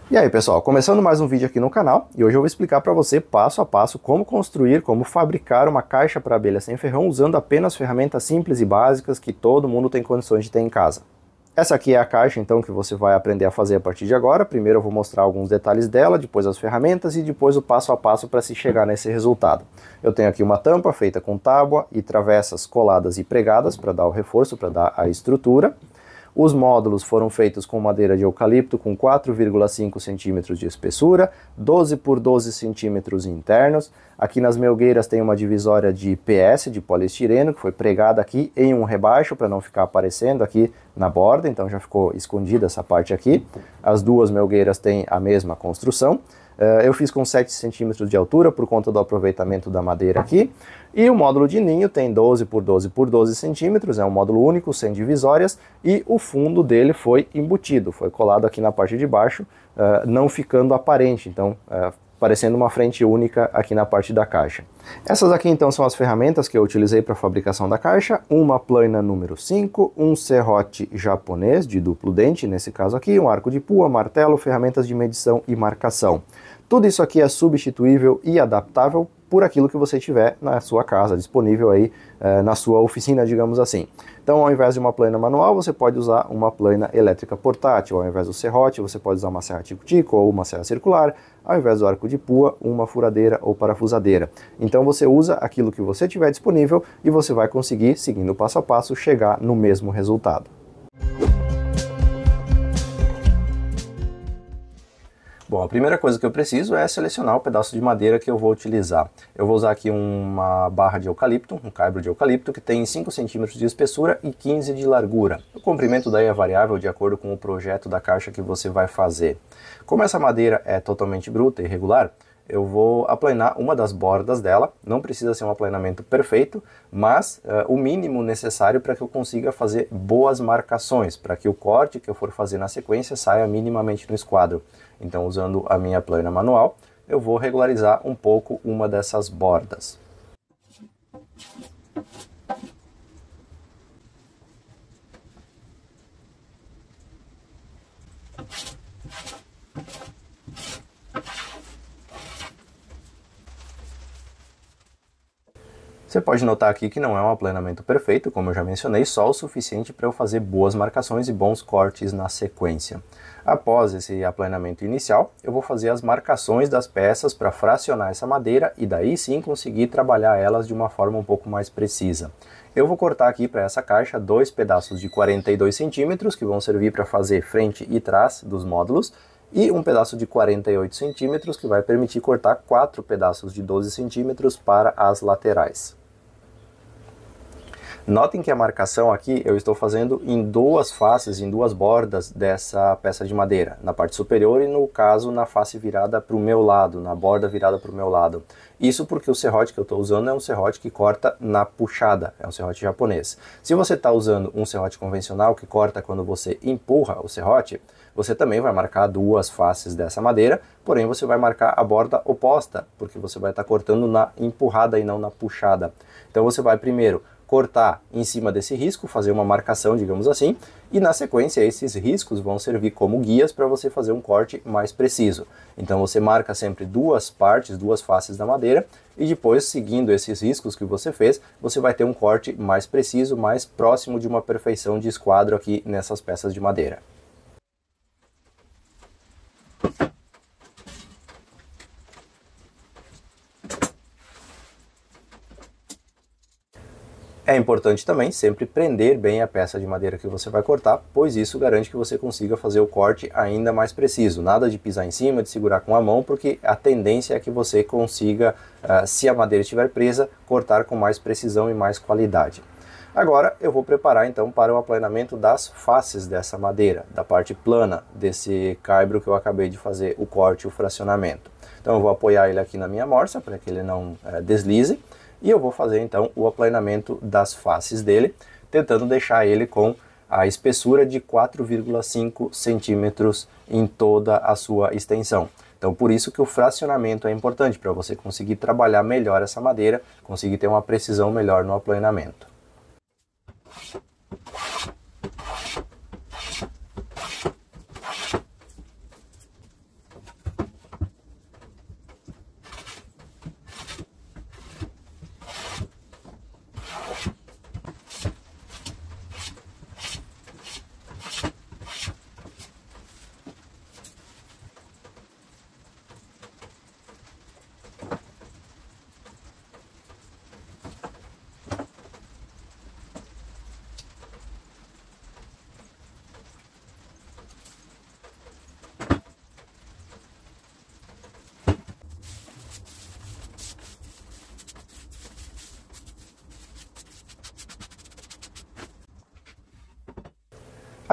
E aí pessoal, começando mais um vídeo aqui no canal, e hoje eu vou explicar para você passo a passo como construir, como fabricar uma caixa para abelha sem ferrão usando apenas ferramentas simples e básicas que todo mundo tem condições de ter em casa. Essa aqui é a caixa então que você vai aprender a fazer a partir de agora. Primeiro eu vou mostrar alguns detalhes dela, depois as ferramentas e depois o passo a passo para se chegar nesse resultado. Eu tenho aqui uma tampa feita com tábua e travessas coladas e pregadas para dar o reforço, para dar a estrutura. Os módulos foram feitos com madeira de eucalipto com 4,5 centímetros de espessura, 12 por 12 centímetros internos. Aqui nas melgueiras tem uma divisória de PS, de poliestireno, que foi pregada aqui em um rebaixo para não ficar aparecendo aqui na borda, então já ficou escondida essa parte aqui. As duas melgueiras têm a mesma construção. Eu fiz com 7 centímetros de altura por conta do aproveitamento da madeira aqui. E o módulo de ninho tem 12 por 12 por 12 centímetros, é um módulo único, sem divisórias, e o fundo dele foi embutido, foi colado aqui na parte de baixo, não ficando aparente, então parecendo uma frente única aqui na parte da caixa. Essas aqui então são as ferramentas que eu utilizei para a fabricação da caixa: uma plana número 5, um serrote japonês de duplo dente, nesse caso aqui, um arco de pua, martelo, ferramentas de medição e marcação. Tudo isso aqui é substituível e adaptável por aquilo que você tiver na sua casa, disponível aí na sua oficina, digamos assim. Então, ao invés de uma plana manual, você pode usar uma plana elétrica portátil. Ao invés do serrote, você pode usar uma serra tico-tico ou uma serra circular. Ao invés do arco de pua, uma furadeira ou parafusadeira. Então, você usa aquilo que você tiver disponível e você vai conseguir, seguindo passo a passo, chegar no mesmo resultado. Bom, a primeira coisa que eu preciso é selecionar o pedaço de madeira que eu vou utilizar. Eu vou usar aqui uma barra de eucalipto, um caibro de eucalipto, que tem 5 centímetros de espessura e 15 de largura. O comprimento daí é variável de acordo com o projeto da caixa que você vai fazer. Como essa madeira é totalmente bruta e irregular, eu vou aplanar uma das bordas dela. Não precisa ser um aplanamento perfeito, mas o mínimo necessário para que eu consiga fazer boas marcações, para que o corte que eu for fazer na sequência saia minimamente no esquadro. Então, usando a minha plana manual, eu vou regularizar um pouco uma dessas bordas. Você pode notar aqui que não é um aplanamento perfeito, como eu já mencionei, só o suficiente para eu fazer boas marcações e bons cortes na sequência. Após esse aplanamento inicial, eu vou fazer as marcações das peças para fracionar essa madeira e daí sim conseguir trabalhar elas de uma forma um pouco mais precisa. Eu vou cortar aqui para essa caixa 2 pedaços de 42 centímetros que vão servir para fazer frente e trás dos módulos, e um pedaço de 48 centímetros que vai permitir cortar 4 pedaços de 12 centímetros para as laterais. Notem que a marcação aqui eu estou fazendo em duas faces, em duas bordas dessa peça de madeira, na parte superior e no caso na face virada para o meu lado, na borda virada para o meu lado. Isso porque o serrote que eu estou usando é um serrote que corta na puxada, é um serrote japonês. Se você está usando um serrote convencional que corta quando você empurra o serrote, você também vai marcar duas faces dessa madeira, porém você vai marcar a borda oposta, porque você vai estar cortando na empurrada e não na puxada. Então você vai primeiro cortar em cima desse risco, fazer uma marcação, digamos assim, e na sequência esses riscos vão servir como guias para você fazer um corte mais preciso. Então você marca sempre duas partes, duas faces da madeira, e depois, seguindo esses riscos que você fez, você vai ter um corte mais preciso, mais próximo de uma perfeição de esquadro aqui nessas peças de madeira. É importante também sempre prender bem a peça de madeira que você vai cortar, pois isso garante que você consiga fazer o corte ainda mais preciso. Nada de pisar em cima, de segurar com a mão, porque a tendência é que você consiga, se a madeira estiver presa, cortar com mais precisão e mais qualidade. Agora eu vou preparar então para o aplanamento das faces dessa madeira, da parte plana desse caibro que eu acabei de fazer o corte e o fracionamento. Então eu vou apoiar ele aqui na minha morsa para que ele não deslize. E eu vou fazer então o aplanamento das faces dele, tentando deixar ele com a espessura de 4,5 centímetros em toda a sua extensão. Então por isso que o fracionamento é importante, para você conseguir trabalhar melhor essa madeira, conseguir ter uma precisão melhor no aplanamento.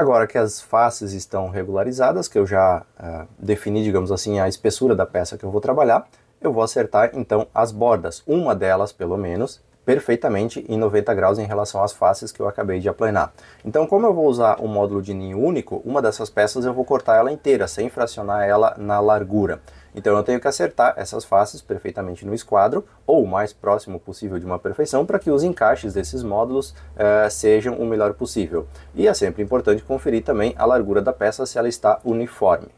Agora que as faces estão regularizadas, que eu já defini, digamos assim, a espessura da peça que eu vou trabalhar, eu vou acertar então as bordas, uma delas pelo menos, perfeitamente em 90 graus em relação às faces que eu acabei de aplanar. Então, como eu vou usar um módulo de ninho único, uma dessas peças eu vou cortar ela inteira, sem fracionar ela na largura. Então eu tenho que acertar essas faces perfeitamente no esquadro, ou o mais próximo possível de uma perfeição, para que os encaixes desses módulos sejam o melhor possível. E é sempre importante conferir também a largura da peça, se ela está uniforme.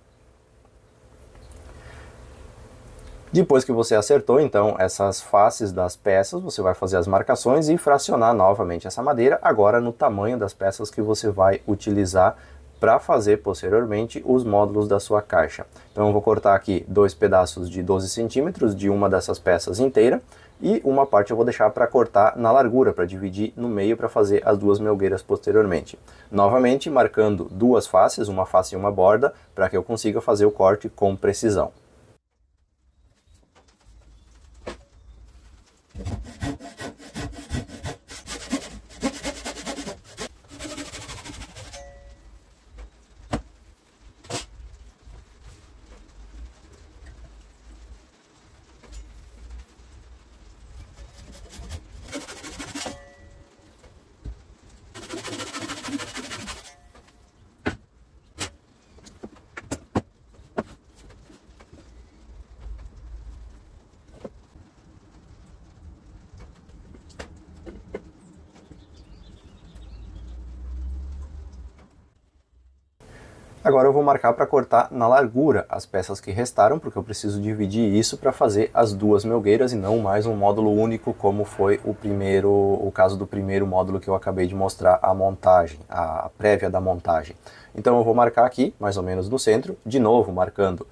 Depois que você acertou, então, essas faces das peças, você vai fazer as marcações e fracionar novamente essa madeira, agora no tamanho das peças que você vai utilizar para fazer posteriormente os módulos da sua caixa. Então eu vou cortar aqui dois pedaços de 12 centímetros de uma dessas peças inteira, e uma parte eu vou deixar para cortar na largura, para dividir no meio para fazer as duas melgueiras posteriormente. Novamente marcando duas faces, uma face e uma borda, para que eu consiga fazer o corte com precisão. Agora eu vou marcar para cortar na largura as peças que restaram, porque eu preciso dividir isso para fazer as duas melgueiras e não mais um módulo único, como foi o caso do primeiro módulo que eu acabei de mostrar a montagem, a prévia da montagem. Então eu vou marcar aqui, mais ou menos no centro, de novo marcando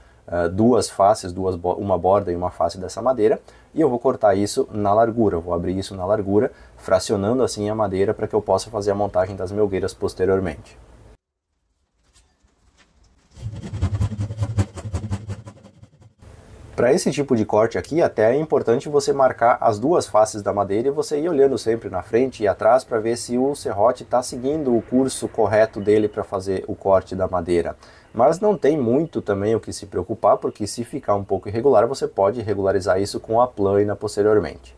duas faces, uma borda e uma face dessa madeira, e eu vou cortar isso na largura, eu vou abrir isso na largura, fracionando assim a madeira para que eu possa fazer a montagem das melgueiras posteriormente. Para esse tipo de corte aqui, até é importante você marcar as duas faces da madeira e você ir olhando sempre na frente e atrás para ver se o serrote está seguindo o curso correto dele para fazer o corte da madeira. Mas não tem muito também o que se preocupar, porque se ficar um pouco irregular, você pode regularizar isso com a plânia posteriormente.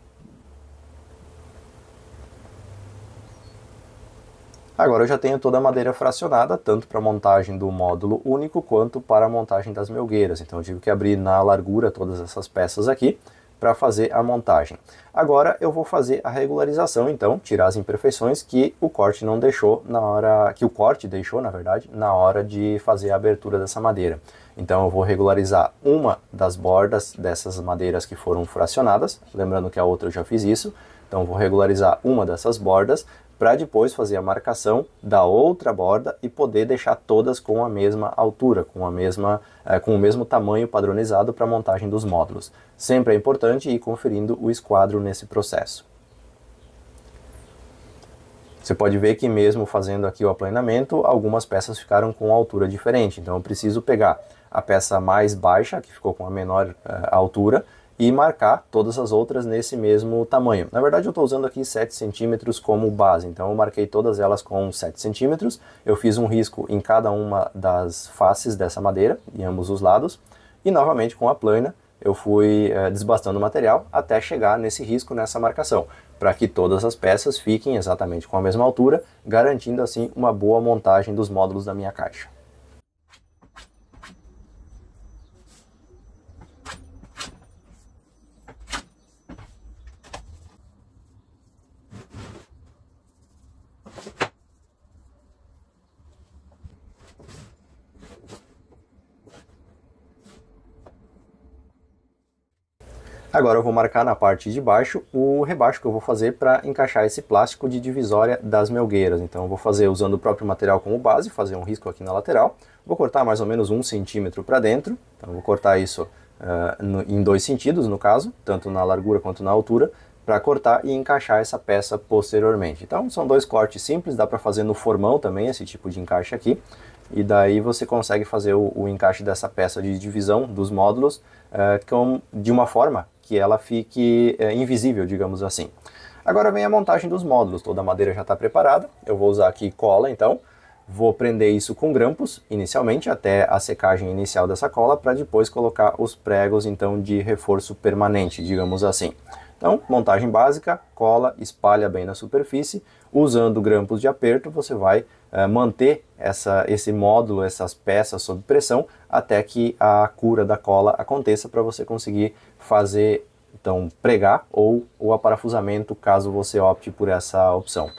Agora eu já tenho toda a madeira fracionada, tanto para a montagem do módulo único, quanto para a montagem das melgueiras. Então eu tive que abrir na largura todas essas peças aqui, para fazer a montagem. Agora eu vou fazer a regularização, então, tirar as imperfeições que o corte não deixou na hora, que o corte deixou, na verdade, na hora de fazer a abertura dessa madeira. Então eu vou regularizar uma das bordas dessas madeiras que foram fracionadas, lembrando que a outra eu já fiz isso. Então eu vou regularizar uma dessas bordas, para depois fazer a marcação da outra borda e poder deixar todas com a mesma altura, com o mesmo tamanho padronizado para a montagem dos módulos. Sempre é importante ir conferindo o esquadro nesse processo. Você pode ver que mesmo fazendo aqui o aplanamento, algumas peças ficaram com altura diferente. Então eu preciso pegar a peça mais baixa, que ficou com a menor altura, e marcar todas as outras nesse mesmo tamanho. Na verdade eu estou usando aqui 7 centímetros como base, então eu marquei todas elas com 7 centímetros, eu fiz um risco em cada uma das faces dessa madeira, em ambos os lados, e novamente com a plana eu fui desbastando o material até chegar nesse risco, nessa marcação, para que todas as peças fiquem exatamente com a mesma altura, garantindo assim uma boa montagem dos módulos da minha caixa. Agora eu vou marcar na parte de baixo o rebaixo que eu vou fazer para encaixar esse plástico de divisória das melgueiras. Então eu vou fazer usando o próprio material como base, fazer um risco aqui na lateral. Vou cortar mais ou menos 1 centímetro para dentro. Então eu vou cortar isso em 2 sentidos, no caso, tanto na largura quanto na altura, para cortar e encaixar essa peça posteriormente. Então são 2 cortes simples, dá para fazer no formão também esse tipo de encaixe aqui. E daí você consegue fazer o encaixe dessa peça de divisão dos módulos de uma forma que ela fique invisível, digamos assim. Agora vem a montagem dos módulos, toda a madeira já está preparada, eu vou usar aqui cola então, Vou prender isso com grampos, inicialmente, até a secagem inicial dessa cola, para depois colocar os pregos, então, de reforço permanente, digamos assim. Então, montagem básica, cola, espalha bem na superfície. Usando grampos de aperto, você vai manter esse módulo, essas peças sob pressão, até que a cura da cola aconteça, para você conseguir fazer, então, pregar ou o aparafusamento, caso você opte por essa opção.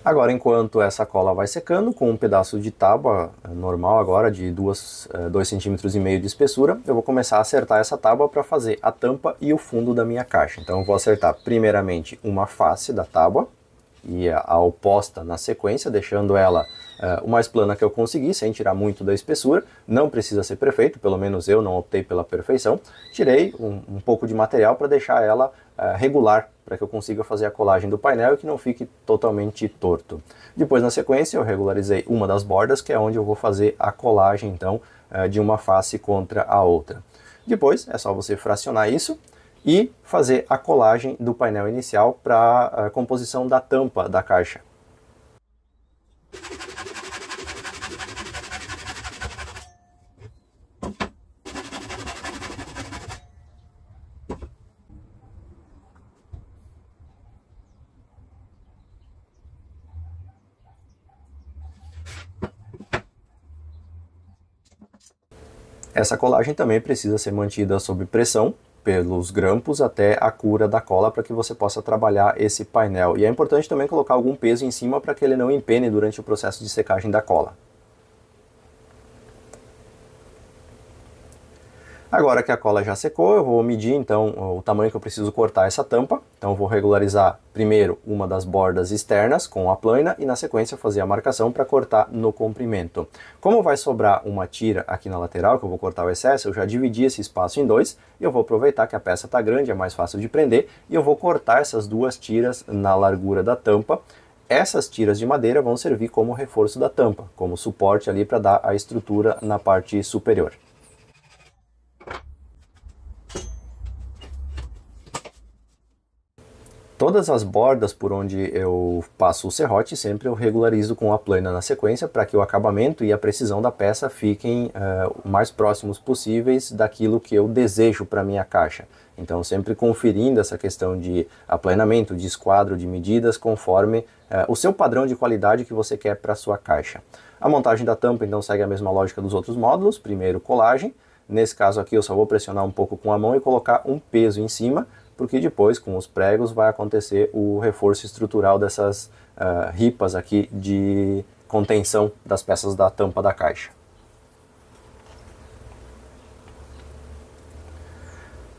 Agora, enquanto essa cola vai secando, com um pedaço de tábua normal agora, de 2,5 cm de espessura, eu vou começar a acertar essa tábua para fazer a tampa e o fundo da minha caixa. Então eu vou acertar primeiramente uma face da tábua, e a oposta na sequência, deixando ela o mais plana que eu conseguir, sem tirar muito da espessura. Não precisa ser perfeito, pelo menos eu não optei pela perfeição. Tirei um pouco de material para deixar ela regular, para que eu consiga fazer a colagem do painel e que não fique totalmente torto. Depois, na sequência, eu regularizei uma das bordas, que é onde eu vou fazer a colagem, então, de uma face contra a outra. Depois, é só você fracionar isso e fazer a colagem do painel inicial para a composição da tampa da caixa. Essa colagem também precisa ser mantida sob pressão pelos grampos até a cura da cola, para que você possa trabalhar esse painel. E é importante também colocar algum peso em cima para que ele não empene durante o processo de secagem da cola. Agora que a cola já secou, eu vou medir então o tamanho que eu preciso cortar essa tampa. Então eu vou regularizar primeiro uma das bordas externas com a plana e na sequência fazer a marcação para cortar no comprimento. Como vai sobrar uma tira aqui na lateral, que eu vou cortar o excesso, eu já dividi esse espaço em dois e eu vou aproveitar que a peça está grande, é mais fácil de prender, e eu vou cortar essas duas tiras na largura da tampa. Essas tiras de madeira vão servir como reforço da tampa, como suporte ali para dar a estrutura na parte superior. Todas as bordas por onde eu passo o serrote, sempre eu regularizo com a plana na sequência, para que o acabamento e a precisão da peça fiquem o mais próximos possíveis daquilo que eu desejo para minha caixa. Então sempre conferindo essa questão de aplanamento, de esquadro, de medidas, conforme o seu padrão de qualidade que você quer para a sua caixa. A montagem da tampa então segue a mesma lógica dos outros módulos. Primeiro colagem, nesse caso aqui eu só vou pressionar um pouco com a mão e colocar um peso em cima, porque depois, com os pregos, vai acontecer o reforço estrutural dessas ripas aqui de contenção das peças da tampa da caixa.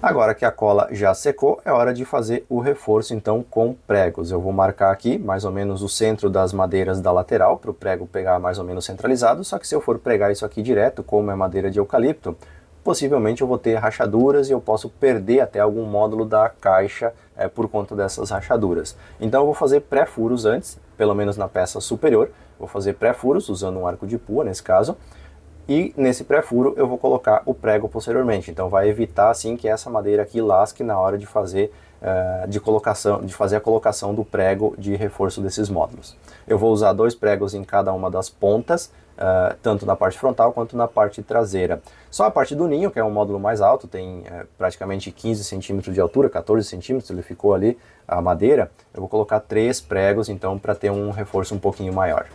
Agora que a cola já secou, é hora de fazer o reforço então com pregos. Eu vou marcar aqui mais ou menos o centro das madeiras da lateral, para o prego pegar mais ou menos centralizado, só que se eu for pregar isso aqui direto, como é madeira de eucalipto, possivelmente eu vou ter rachaduras e eu posso perder até algum módulo da caixa por conta dessas rachaduras. Então eu vou fazer pré-furos antes, pelo menos na peça superior. Vou fazer pré-furos usando um arco de pua nesse caso. E nesse pré-furo eu vou colocar o prego posteriormente. Então vai evitar assim que essa madeira aqui lasque na hora de fazer a colocação do prego de reforço desses módulos. Eu vou usar 2 pregos em cada uma das pontas, tanto na parte frontal quanto na parte traseira. Só a parte do ninho, que é um módulo mais alto, tem praticamente 15 centímetros de altura, 14 centímetros, ele ficou ali, a madeira, eu vou colocar 3 pregos então para ter um reforço um pouquinho maior.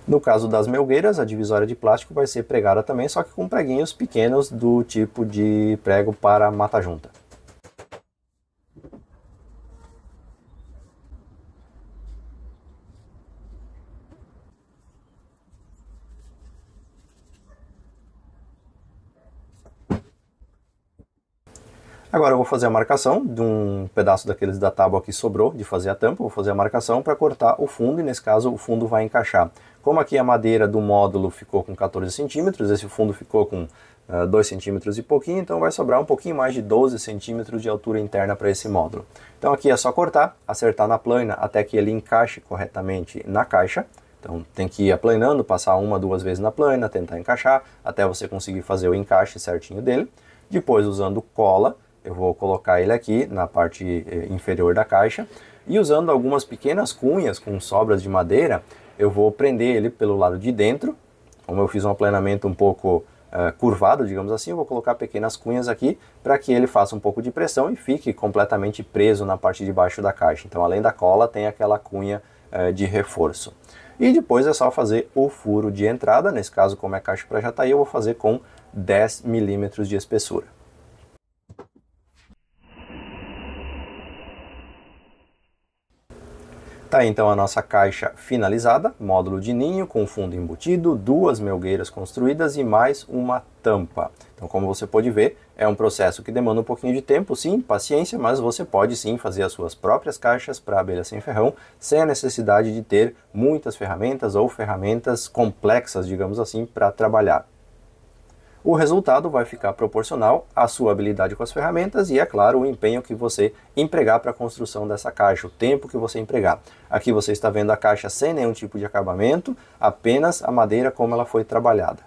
No caso das melgueiras, a divisória de plástico vai ser pregada também, só que com preguinhos pequenos do tipo de prego para mata-junta. Agora eu vou fazer a marcação de um pedaço daqueles da tábua que sobrou de fazer a tampa, vou fazer a marcação para cortar o fundo e nesse caso o fundo vai encaixar. Como aqui a madeira do módulo ficou com 14 centímetros, esse fundo ficou com 2 centímetros e pouquinho, então vai sobrar um pouquinho mais de 12 centímetros de altura interna para esse módulo. Então aqui é só cortar, acertar na plana até que ele encaixe corretamente na caixa. Então tem que ir aplanando, passar uma, duas vezes na plana, tentar encaixar, até você conseguir fazer o encaixe certinho dele. Depois, usando cola, eu vou colocar ele aqui na parte inferior da caixa e usando algumas pequenas cunhas com sobras de madeira, eu vou prender ele pelo lado de dentro. Como eu fiz um aplanamento um pouco curvado, digamos assim, eu vou colocar pequenas cunhas aqui para que ele faça um pouco de pressão e fique completamente preso na parte de baixo da caixa. Então, além da cola, tem aquela cunha de reforço. E depois é só fazer o furo de entrada, nesse caso, como é caixa para jataí, eu vou fazer com 10 milímetros de espessura. Tá, então a nossa caixa finalizada, módulo de ninho com fundo embutido, duas melgueiras construídas e mais uma tampa. Então, como você pode ver, é um processo que demanda um pouquinho de tempo, sim, paciência, mas você pode sim fazer as suas próprias caixas para abelha sem ferrão, sem a necessidade de ter muitas ferramentas ou ferramentas complexas, digamos assim, para trabalhar. O resultado vai ficar proporcional à sua habilidade com as ferramentas e, é claro, o empenho que você empregar para a construção dessa caixa, o tempo que você empregar. Aqui você está vendo a caixa sem nenhum tipo de acabamento, apenas a madeira como ela foi trabalhada.